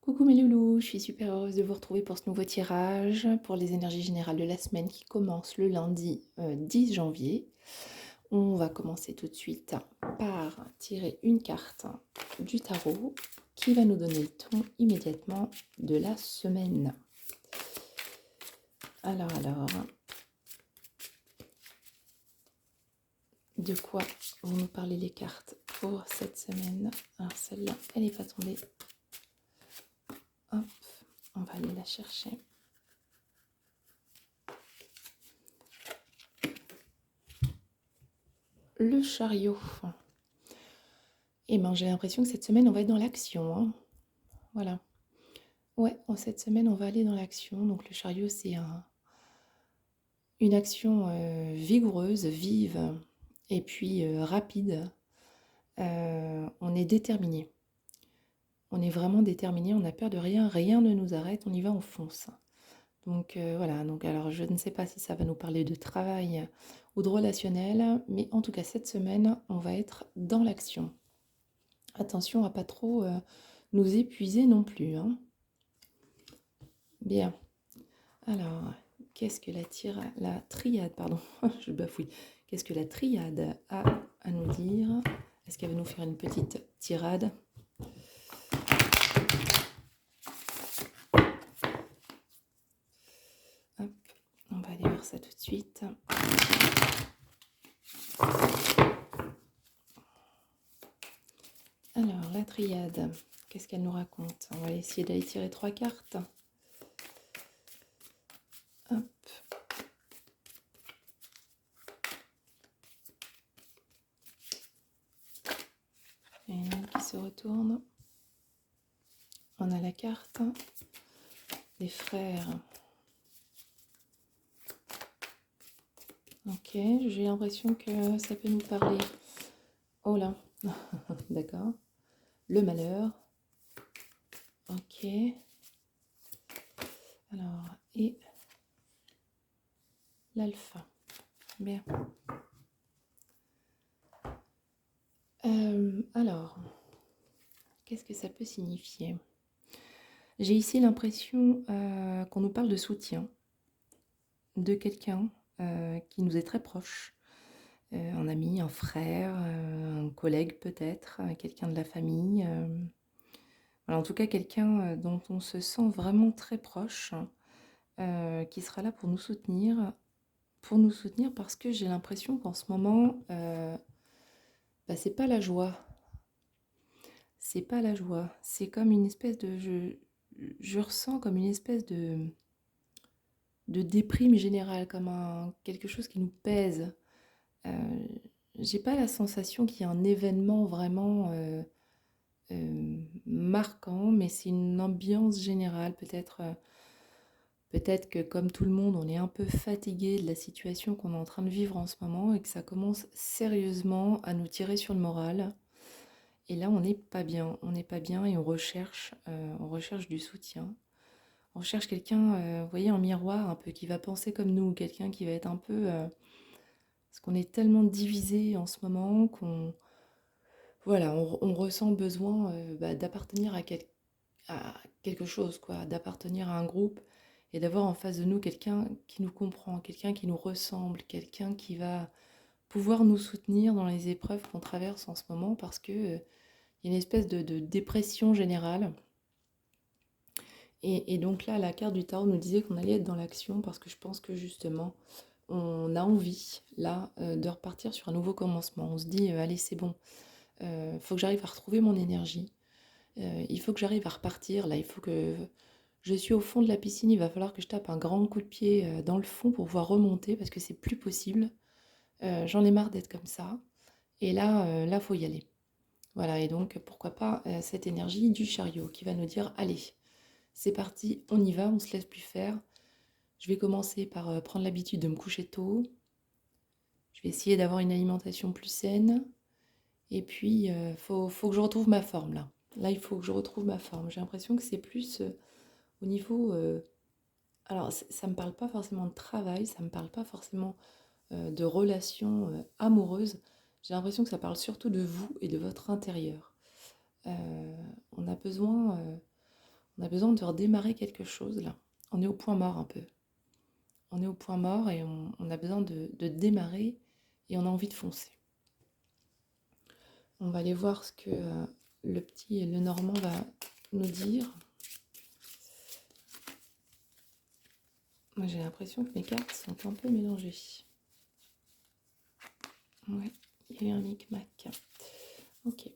Coucou mes loulous, je suis super heureuse de vous retrouver pour ce nouveau tirage pour les énergies générales de la semaine qui commence le lundi 10 janvier. On va commencer tout de suite par tirer une carte du tarot qui va nous donner le ton immédiatement de la semaine. Alors, de quoi vont nous parler les cartes pour cette semaine? Alors celle-là, elle n'est pas tombée. Hop, on va aller la chercher. Le chariot. Et ben j'ai l'impression que cette semaine on va être dans l'action, hein. Voilà. Ouais, cette semaine on va aller dans l'action. Donc le chariot c'est une action vigoureuse, vive et puis rapide. On est déterminé. On est vraiment déterminé, on n'a peur de rien, rien ne nous arrête, on y va, on fonce. Donc voilà, donc alors je ne sais pas si ça va nous parler de travail ou de relationnel, mais en tout cas cette semaine on va être dans l'action. Attention à pas trop nous épuiser non plus, hein. Bien. Alors, qu'est-ce que la triade, pardon, je bafouille. Qu'est-ce que la triade a à nous dire? Est-ce qu'elle va nous faire une petite tirade? Hop, on va aller voir ça tout de suite. Alors, la triade, qu'est-ce qu'elle nous raconte? On va essayer d'aller tirer 3 cartes. Hop. Et une qui se retourne. On a la carte des frères. Ok, j'ai l'impression que ça peut nous parler. Oh là, d'accord. Le malheur. Ok. Alors, et l'alpha. Bien. Alors, qu'est-ce que ça peut signifier? J'ai ici l'impression qu'on nous parle de soutien de quelqu'un qui nous est très proche. Un ami, un frère, un collègue peut-être, quelqu'un de la famille. Voilà, en tout cas, quelqu'un dont on se sent vraiment très proche, qui sera là pour nous soutenir parce que j'ai l'impression qu'en ce moment, c'est pas la joie. C'est pas la joie. C'est comme une espèce de... Je ressens comme une espèce de déprime générale, comme quelque chose qui nous pèse. Euh, j'ai pas la sensation qu'il y a un événement vraiment marquant, mais c'est une ambiance générale. Peut-être que comme tout le monde, on est un peu fatigué de la situation qu'on est en train de vivre en ce moment et que ça commence sérieusement à nous tirer sur le moral. Et là, on n'est pas bien et on recherche du soutien. On cherche quelqu'un, vous voyez, en miroir, un peu qui va penser comme nous, quelqu'un qui va être un peu... parce qu'on est tellement divisé en ce moment qu'on... Voilà, on ressent besoin d'appartenir à quelque chose, quoi, d'appartenir à un groupe et d'avoir en face de nous quelqu'un qui nous comprend, quelqu'un qui nous ressemble, quelqu'un qui va pouvoir nous soutenir dans les épreuves qu'on traverse en ce moment parce que il y a une espèce de dépression générale. Et donc là, la carte du tarot nous disait qu'on allait être dans l'action parce que je pense que justement, on a envie là de repartir sur un nouveau commencement. On se dit, allez, c'est bon, faut que j'arrive à retrouver mon énergie. Il faut que j'arrive à repartir. Là, il faut que je suis au fond de la piscine. Il va falloir que je tape un grand coup de pied dans le fond pour pouvoir remonter parce que c'est plus possible. J'en ai marre d'être comme ça. Et là, faut y aller. Voilà, et donc pourquoi pas cette énergie du chariot qui va nous dire, allez, c'est parti, on y va, on se laisse plus faire. Je vais commencer par prendre l'habitude de me coucher tôt. Je vais essayer d'avoir une alimentation plus saine. Et puis, faut que je retrouve ma forme là. Là, il faut que je retrouve ma forme. J'ai l'impression que c'est plus au niveau... alors, ça ne me parle pas forcément de travail, ça ne me parle pas forcément de relations amoureuses. J'ai l'impression que ça parle surtout de vous et de votre intérieur. On a besoin... On a besoin de redémarrer quelque chose là. On est au point mort un peu. On est au point mort et on a besoin de démarrer et on a envie de foncer. On va aller voir ce que le Normand va nous dire. Moi j'ai l'impression que mes cartes sont un peu mélangées. Ouais, il y a eu un micmac. Ok.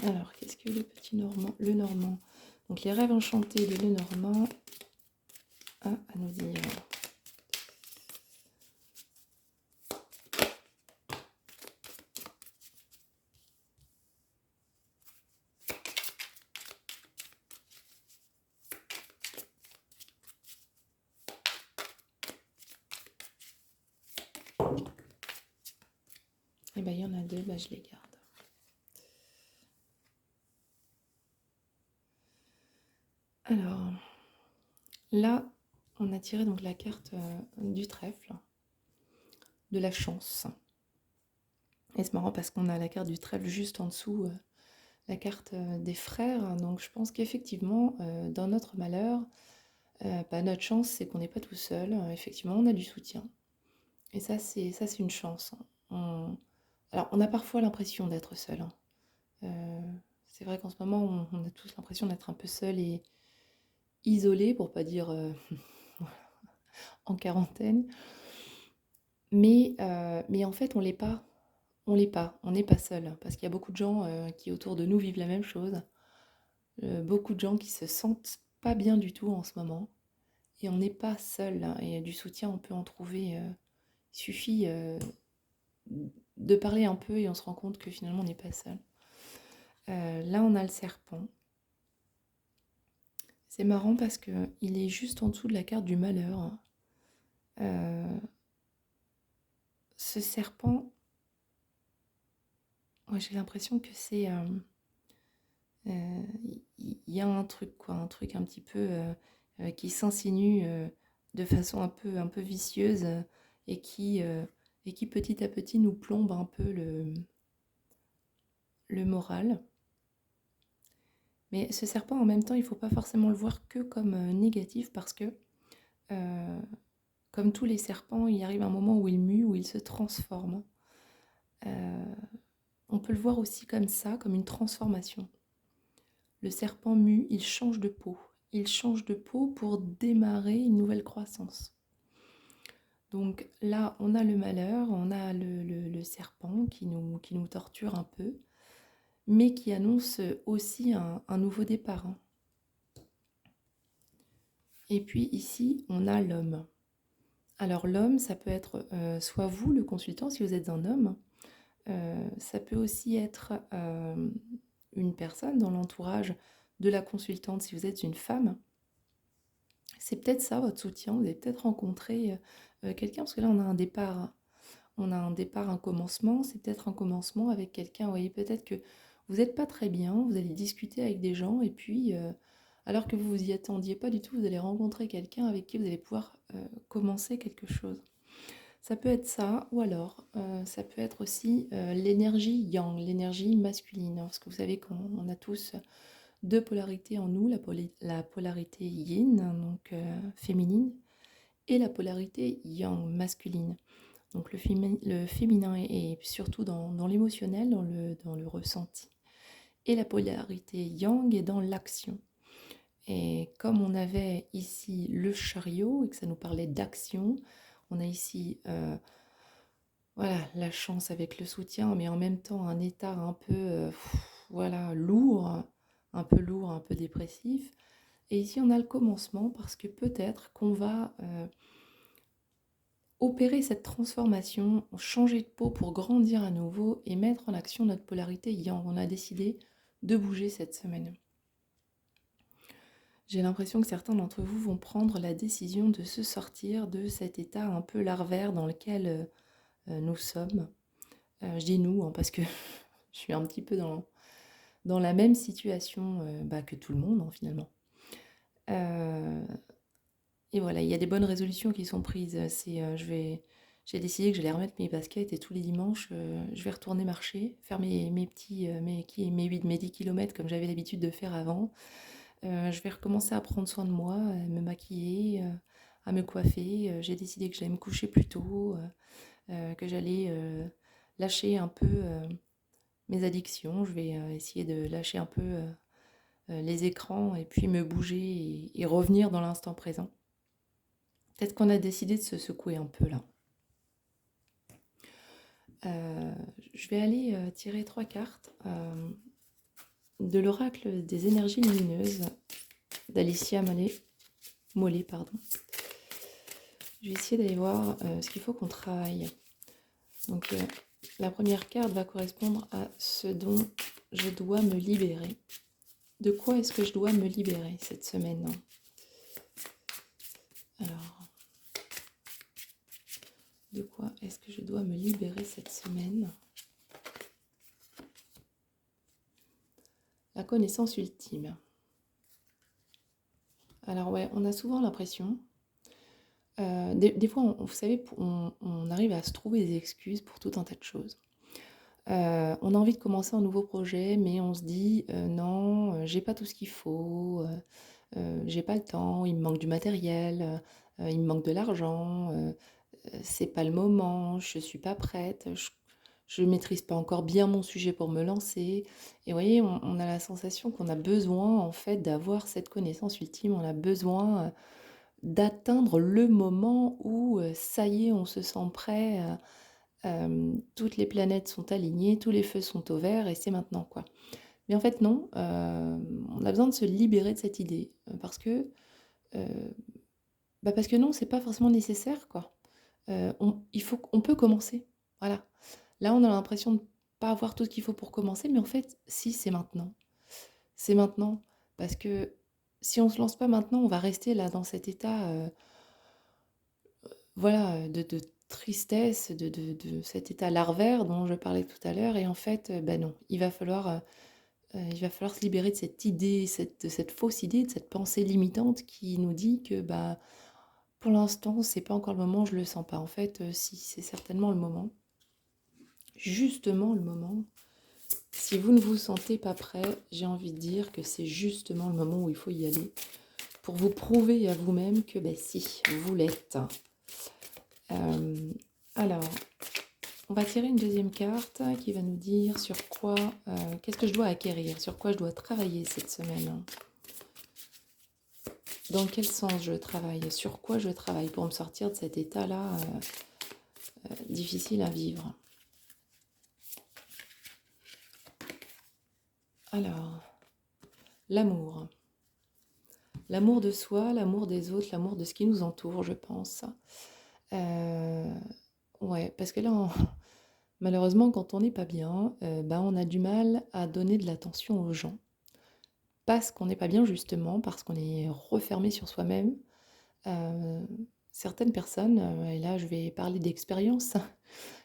Alors, qu'est-ce que le Normand, donc les rêves enchantés de le Normand a à nous dire? Eh bien, il y en a deux, bah, je les garde. Alors, là, on a tiré donc la carte du trèfle, de la chance. Et c'est marrant parce qu'on a la carte du trèfle juste en dessous, la carte des frères. Donc, je pense qu'effectivement, dans notre malheur, bah, notre chance, c'est qu'on n'est pas tout seul. Effectivement, on a du soutien. Et ça, c'est une chance. Alors, on a parfois l'impression d'être seul. C'est vrai qu'en ce moment, on a tous l'impression d'être un peu seul et isolé, pour pas dire en quarantaine. Mais en fait, on l'est pas. On l'est pas. On n'est pas seul. Parce qu'il y a beaucoup de gens qui autour de nous vivent la même chose. Beaucoup de gens qui se sentent pas bien du tout en ce moment. Et on n'est pas seul. Et du soutien, on peut en trouver. Il suffit de parler un peu et on se rend compte que finalement, on n'est pas seul. Là, on a le serpent. C'est marrant parce qu'il est juste en dessous de la carte du malheur. Ce serpent, ouais, j'ai l'impression que c'est... Il y a un truc, quoi, un truc un petit peu qui s'insinue de façon un peu vicieuse et qui petit à petit nous plombe un peu le moral. Mais ce serpent, en même temps, il ne faut pas forcément le voir que comme négatif parce que, comme tous les serpents, il arrive un moment où il mue, où il se transforme. On peut le voir aussi comme ça, comme une transformation. Le serpent mue, il change de peau. Il change de peau pour démarrer une nouvelle croissance. Donc là, on a le malheur, on a le serpent qui nous torture un peu, mais qui annonce aussi un nouveau départ. Et puis ici, on a l'homme. Alors l'homme, ça peut être soit vous, le consultant, si vous êtes un homme, ça peut aussi être une personne dans l'entourage de la consultante si vous êtes une femme. C'est peut-être ça votre soutien, vous avez peut-être rencontré quelqu'un, parce que là on a un départ. On a un départ, un commencement, c'est peut-être un commencement avec quelqu'un, vous voyez, peut-être que vous n'êtes pas très bien, vous allez discuter avec des gens, et puis, alors que vous vous y attendiez pas du tout, vous allez rencontrer quelqu'un avec qui vous allez pouvoir commencer quelque chose. Ça peut être ça, ou alors ça peut être aussi l'énergie yang, l'énergie masculine, parce que vous savez qu'on a tous deux polarités en nous, la polarité yin, donc féminine, et la polarité yang, masculine. Donc le féminin est surtout dans l'émotionnel, dans le ressenti. Et la polarité yang est dans l'action. Et comme on avait ici le chariot et que ça nous parlait d'action, on a ici voilà, la chance avec le soutien, mais en même temps un état un peu voilà, lourd, un peu dépressif. Et ici on a le commencement parce que peut-être qu'on va opérer cette transformation, changer de peau pour grandir à nouveau et mettre en action notre polarité yang. On a décidé de bouger cette semaine. J'ai l'impression que certains d'entre vous vont prendre la décision de se sortir de cet état un peu larvaire dans lequel nous sommes. Je dis nous parce que je suis un petit peu dans la même situation que tout le monde finalement. Et voilà, il y a des bonnes résolutions qui sont prises. j'ai décidé que j'allais remettre mes baskets et tous les dimanches, je vais retourner marcher, faire mes petits, mes 10 kilomètres comme j'avais l'habitude de faire avant. Je vais recommencer à prendre soin de moi, à me maquiller, à me coiffer. J'ai décidé que j'allais me coucher plus tôt, que j'allais, lâcher un peu, mes addictions. Je vais, essayer de lâcher un peu, les écrans et puis me bouger et revenir dans l'instant présent. Peut-être qu'on a décidé de se secouer un peu là. Euh, je vais aller tirer 3 cartes de l'oracle des énergies lumineuses d'Alicia Mollet, pardon. Je vais essayer d'aller voir ce qu'il faut qu'on travaille. Donc la première carte va correspondre à ce dont je dois me libérer. De quoi est-ce que je dois me libérer cette semaine? Alors, de quoi est-ce que je dois me libérer cette semaine? La connaissance ultime. Alors ouais, on a souvent l'impression, des fois, vous savez, on arrive à se trouver des excuses pour tout un tas de choses. On a envie de commencer un nouveau projet, mais on se dit, non, j'ai pas tout ce qu'il faut, j'ai pas le temps, il me manque du matériel, il me manque de l'argent, c'est pas le moment, je suis pas prête, je maîtrise pas encore bien mon sujet pour me lancer. Et vous voyez, on a la sensation qu'on a besoin en fait d'avoir cette connaissance ultime, on a besoin d'atteindre le moment où ça y est, on se sent prêt, toutes les planètes sont alignées, tous les feux sont au vert et c'est maintenant quoi. Mais en fait non, on a besoin de se libérer de cette idée euh, parce que non, c'est pas forcément nécessaire quoi. On peut commencer, voilà. Là, on a l'impression de pas avoir tout ce qu'il faut pour commencer, mais en fait, si, c'est maintenant. C'est maintenant. Parce que si on se lance pas maintenant, on va rester là dans cet état, voilà, de tristesse, de cet état larvaire dont je parlais tout à l'heure. Et en fait, ben non, il va falloir se libérer de cette idée, de cette fausse idée, de cette pensée limitante qui nous dit que bah, pour l'instant, c'est pas encore le moment, je le sens pas. En fait, si, c'est certainement le moment. Justement le moment. Si vous ne vous sentez pas prêt, j'ai envie de dire que c'est justement le moment où il faut y aller pour vous prouver à vous-même que ben si, vous l'êtes. Alors, on va tirer une deuxième carte qui va nous dire sur quoi, qu'est-ce que je dois acquérir, sur quoi je dois travailler cette semaine. Dans quel sens je travaille, sur quoi je travaille pour me sortir de cet état-là difficile à vivre. Alors, l'amour. L'amour de soi, l'amour des autres, l'amour de ce qui nous entoure, je pense. Ouais, parce que là, malheureusement, quand on n'est pas bien, ben, on a du mal à donner de l'attention aux gens. Parce qu'on n'est pas bien, justement, parce qu'on est refermé sur soi-même. Euh, Certaines personnes, et là je vais parler d'expérience,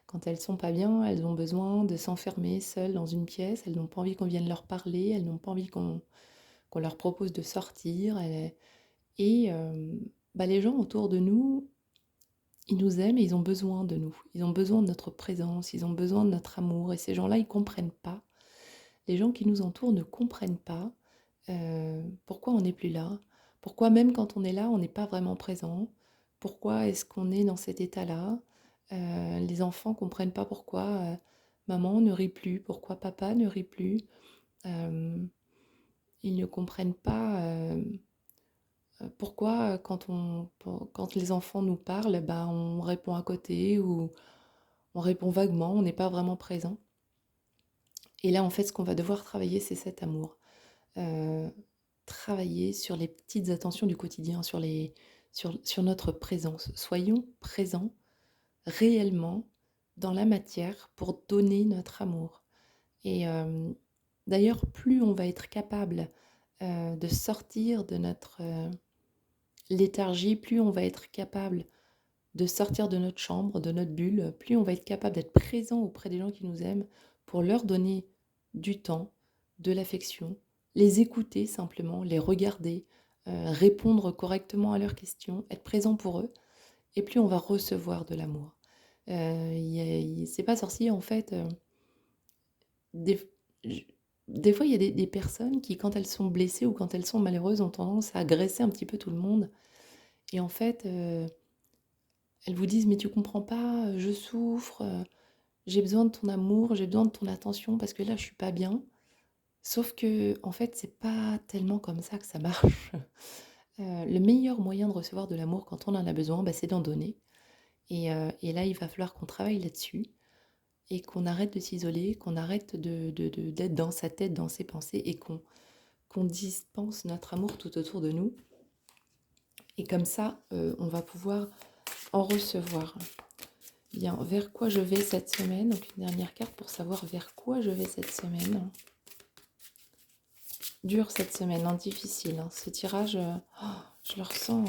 quand elles sont pas bien, elles ont besoin de s'enfermer seules dans une pièce, elles n'ont pas envie qu'on vienne leur parler, elles n'ont pas envie qu'on leur propose de sortir. Et bah, les gens autour de nous, ils nous aiment et ils ont besoin de nous. Ils ont besoin de notre présence, ils ont besoin de notre amour. Et ces gens-là, ils ne comprennent pas. Les gens qui nous entourent ne comprennent pas pourquoi on n'est plus là. Pourquoi même quand on est là, on n'est pas vraiment présent. Pourquoi est-ce qu'on est dans cet état-là. Les enfants ne comprennent pas pourquoi maman ne rit plus, pourquoi papa ne rit plus. Euh, Ils ne comprennent pas pourquoi quand les enfants nous parlent, bah, on répond à côté ou on répond vaguement, on n'est pas vraiment présent. Et là, en fait, ce qu'on va devoir travailler, c'est cet amour. Euh, Travailler sur les petites attentions du quotidien, sur notre présence. Soyons présents réellement dans la matière pour donner notre amour. Et d'ailleurs, plus on va être capable de sortir de notre léthargie, plus on va être capable de sortir de notre chambre, de notre bulle, plus on va être capable d'être présent auprès des gens qui nous aiment pour leur donner du temps, de l'affection, les écouter simplement, les regarder, répondre correctement à leurs questions, être présent pour eux, et plus on va recevoir de l'amour. C'est pas sorcier en fait. Des, j- des fois, il y a des personnes qui, quand elles sont blessées ou quand elles sont malheureuses, ont tendance à agresser un petit peu tout le monde. Et en fait, elles vous disent, mais tu comprends pas, je souffre, j'ai besoin de ton amour, j'ai besoin de ton attention parce que là, je suis pas bien. Sauf que, en fait, c'est pas tellement comme ça que ça marche. Le meilleur moyen de recevoir de l'amour quand on en a besoin, bah, c'est d'en donner. Et là, il va falloir qu'on travaille là-dessus et qu'on arrête de s'isoler, qu'on arrête d'être dans sa tête, dans ses pensées et qu'on dispense notre amour tout autour de nous. Et comme ça, on va pouvoir en recevoir. Bien, vers quoi je vais cette semaine? Donc une dernière carte pour savoir vers quoi je vais cette semaine. Dur cette semaine, hein, difficile. Hein. Ce tirage, je le ressens.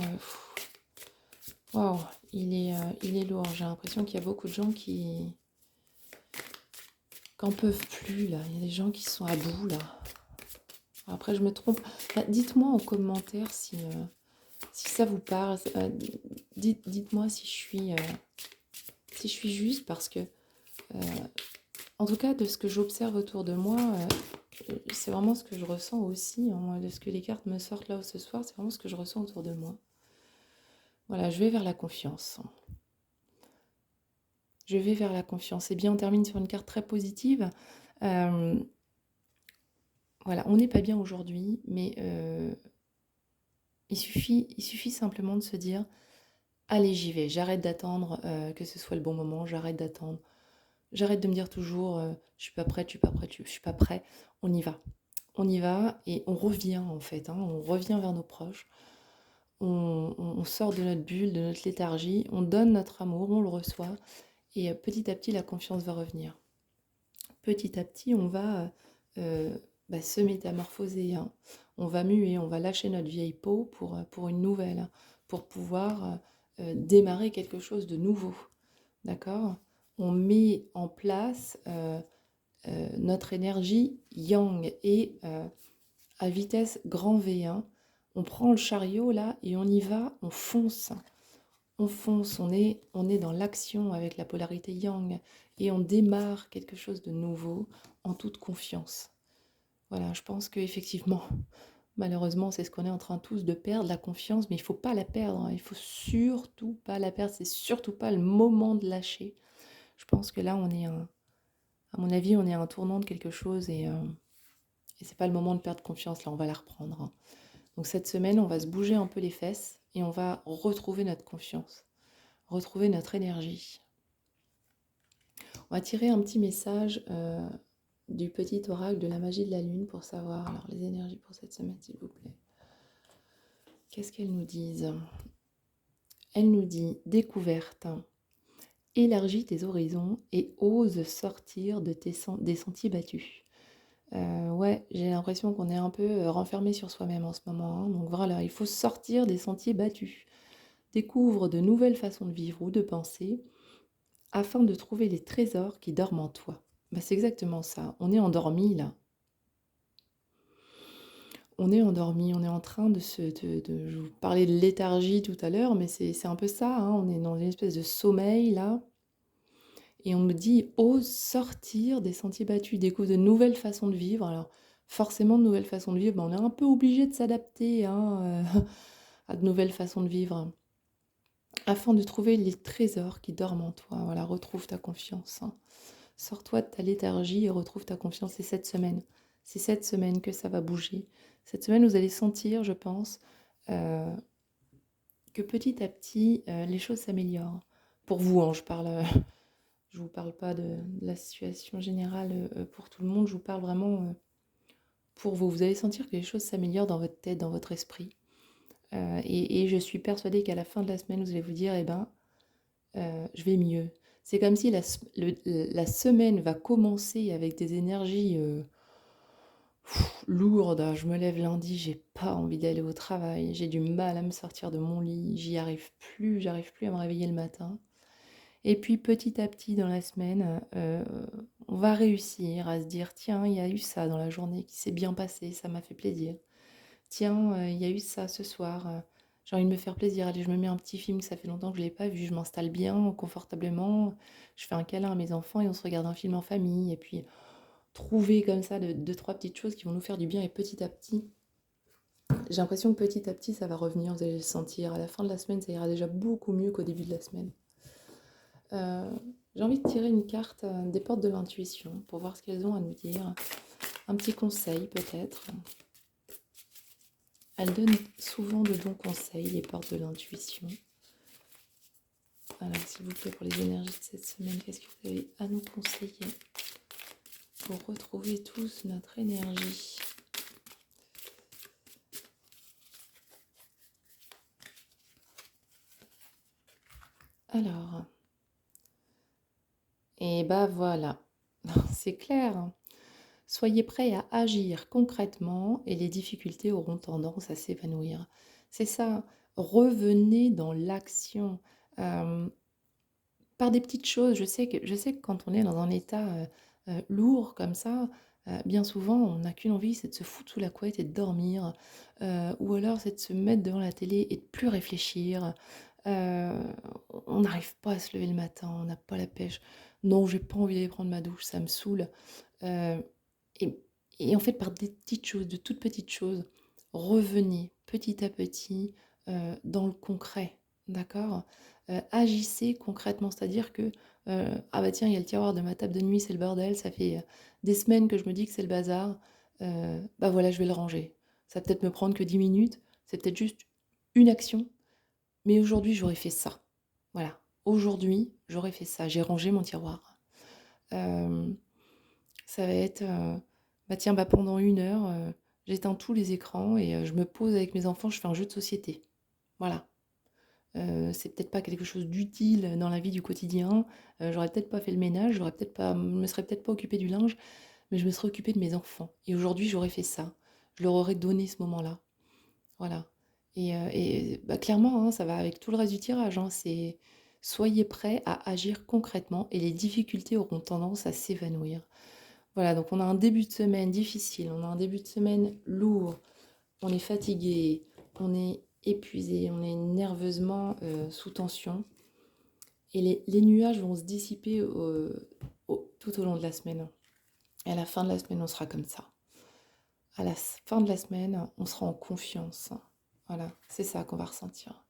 Waouh, il est lourd. J'ai l'impression qu'il y a beaucoup de gens qui n'en peuvent plus là. Il y a des gens qui sont à bout là. Après, je me trompe. Bah, dites-moi en commentaire si ça vous parle. Dites-moi si je suis juste parce que, en tout cas, de ce que j'observe autour de moi, c'est vraiment ce que je ressens aussi. Hein, de ce que les cartes me sortent là ce soir, c'est vraiment ce que je ressens autour de moi. Voilà, je vais vers la confiance. Je vais vers la confiance. Eh bien, on termine sur une carte très positive. Euh, voilà, on n'est pas bien aujourd'hui, mais il suffit simplement de se dire, allez, j'y vais. J'arrête d'attendre que ce soit le bon moment. J'arrête d'attendre. J'arrête de me dire toujours, je suis pas prête, je suis pas prête, je suis pas prêt. On y va. On y va et on revient en fait. Hein, on revient vers nos proches. On sort de notre bulle, de notre léthargie. On donne notre amour, on le reçoit. Et petit à petit, la confiance va revenir. Petit à petit, on va se métamorphoser. Hein. On va muer, on va lâcher notre vieille peau pour une nouvelle, hein, pour pouvoir démarrer quelque chose de nouveau. D'accord? On met en place notre énergie yang et à vitesse grand V1. On prend le chariot là et on y va, on fonce. On fonce, on est dans l'action avec la polarité yang et on démarre quelque chose de nouveau en toute confiance. Voilà, je pense qu'effectivement, malheureusement, c'est ce qu'on est en train tous de perdre, la confiance, mais il ne faut pas la perdre, hein. Il ne faut surtout pas la perdre, c'est surtout pas le moment de lâcher. Je pense que là, à mon avis, on est à un tournant de quelque chose et c'est pas le moment de perdre confiance, là, on va la reprendre. Hein. Donc cette semaine, on va se bouger un peu les fesses et on va retrouver notre confiance, retrouver notre énergie. On va tirer un petit message du petit oracle de la magie de la lune pour savoir alors les énergies pour cette semaine, s'il vous plaît. Qu'est-ce qu'elles nous disent? Elle nous dit découverte, élargis tes horizons et ose sortir des sentiers battus. Ouais, j'ai l'impression qu'on est un peu renfermé sur soi-même en ce moment. Hein. Donc voilà, il faut sortir des sentiers battus. Découvre de nouvelles façons de vivre ou de penser afin de trouver les trésors qui dorment en toi. Bah, c'est exactement ça. On est endormi là. On est endormi, on est en train je vous parlais de léthargie tout à l'heure, mais c'est un peu ça. Hein. On est dans une espèce de sommeil là. Et on me dit, ose sortir des sentiers battus, découvre de nouvelles façons de vivre. Alors, forcément, de nouvelles façons de vivre, on est un peu obligé de s'adapter hein, à de nouvelles façons de vivre, afin de trouver les trésors qui dorment en toi. Voilà, retrouve ta confiance. Hein. Sors-toi de ta léthargie et retrouve ta confiance. C'est cette semaine que ça va bouger. Cette semaine, vous allez sentir, je pense, euh, que petit à petit, les choses s'améliorent. Pour vous, hein, je vous parle pas de la situation générale pour tout le monde, je vous parle vraiment pour vous. Vous allez sentir que les choses s'améliorent dans votre tête, dans votre esprit. Et je suis persuadée qu'à la fin de la semaine, vous allez vous dire, eh ben, je vais mieux. C'est comme si la semaine va commencer avec des énergies lourdes. Je me lève lundi, j'ai pas envie d'aller au travail, j'ai du mal à me sortir de mon lit, j'arrive plus à me réveiller le matin. Et puis petit à petit dans la semaine, on va réussir à se dire, tiens, il y a eu ça dans la journée qui s'est bien passé, ça m'a fait plaisir. Tiens, il y a eu ça ce soir, J'ai envie de me faire plaisir. Allez, je me mets un petit film, ça fait longtemps que je ne l'ai pas vu, je m'installe bien, confortablement, je fais un câlin à mes enfants et on se regarde un film en famille. Et puis, trouver comme ça deux, trois petites choses qui vont nous faire du bien et petit à petit, j'ai l'impression que petit à petit, ça va revenir, vous allez le sentir. À la fin de la semaine, ça ira déjà beaucoup mieux qu'au début de la semaine. Euh, j'ai envie de tirer une carte des portes de l'intuition pour voir ce qu'elles ont à nous dire. Un petit conseil peut-être. Elles donnent souvent de bons conseils, les portes de l'intuition. Alors s'il vous plaît, pour les énergies de cette semaine, qu'est-ce que vous avez à nous conseiller pour retrouver tous notre énergie? Alors, et bah voilà, c'est clair. Soyez prêts à agir concrètement et les difficultés auront tendance à s'évanouir. C'est ça, revenez dans l'action. Euh, Par des petites choses, je sais que quand on est dans un état lourd comme ça, bien souvent on n'a qu'une envie, c'est de se foutre sous la couette et de dormir, ou alors c'est de se mettre devant la télé et de plus réfléchir. Euh, on n'arrive pas à se lever le matin, on n'a pas la pêche. Non, j'ai pas envie d'aller prendre ma douche, ça me saoule. Euh, et, et en fait, par des petites choses, de toutes petites choses, revenez petit à petit dans le concret, d'accord? Agissez concrètement, c'est-à-dire que, ah bah tiens, il y a le tiroir de ma table de nuit, c'est le bordel, ça fait des semaines que je me dis que c'est le bazar, bah voilà, je vais le ranger. Ça va peut-être me prendre que 10 minutes, c'est peut-être juste une action, mais aujourd'hui, j'aurais fait ça. Voilà, aujourd'hui, j'aurais fait ça, j'ai rangé mon tiroir. Euh, Ça va être, bah tiens, bah pendant 1 heure, j'éteins tous les écrans et je me pose avec mes enfants, je fais un jeu de société. Voilà. C'est peut-être pas quelque chose d'utile dans la vie du quotidien, j'aurais peut-être pas fait le ménage, j'aurais peut-être pas me serais peut-être pas occupée du linge, mais je me serais occupée de mes enfants et aujourd'hui, j'aurais fait ça. Je leur aurais donné ce moment-là. Voilà. Et bah, clairement, hein, ça va avec tout le reste du tirage, hein, c'est soyez prêts à agir concrètement et les difficultés auront tendance à s'évanouir. Voilà, donc on a un début de semaine difficile, on a un début de semaine lourd, on est fatigué, on est épuisé, on est nerveusement sous tension. Et les nuages vont se dissiper tout au long de la semaine. Et à la fin de la semaine, on sera comme ça. À la fin de la semaine, on sera en confiance. Voilà, c'est ça qu'on va ressentir.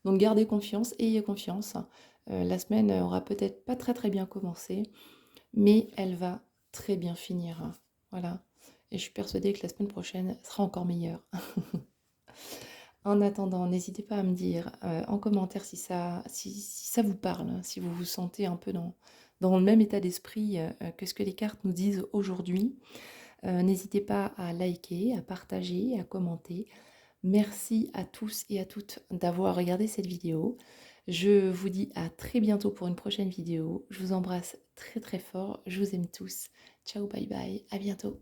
Donc gardez confiance, ayez confiance. La semaine aura peut-être pas très très bien commencé, mais elle va très bien finir. Voilà. Et je suis persuadée que la semaine prochaine sera encore meilleure. En attendant, n'hésitez pas à me dire en commentaire si ça vous parle, hein, si vous vous sentez un peu dans le même état d'esprit que ce que les cartes nous disent aujourd'hui. N'hésitez pas à liker, à partager, à commenter. Merci à tous et à toutes d'avoir regardé cette vidéo. Je vous dis à très bientôt pour une prochaine vidéo. Je vous embrasse très très fort. Je vous aime tous. Ciao, bye bye. À bientôt.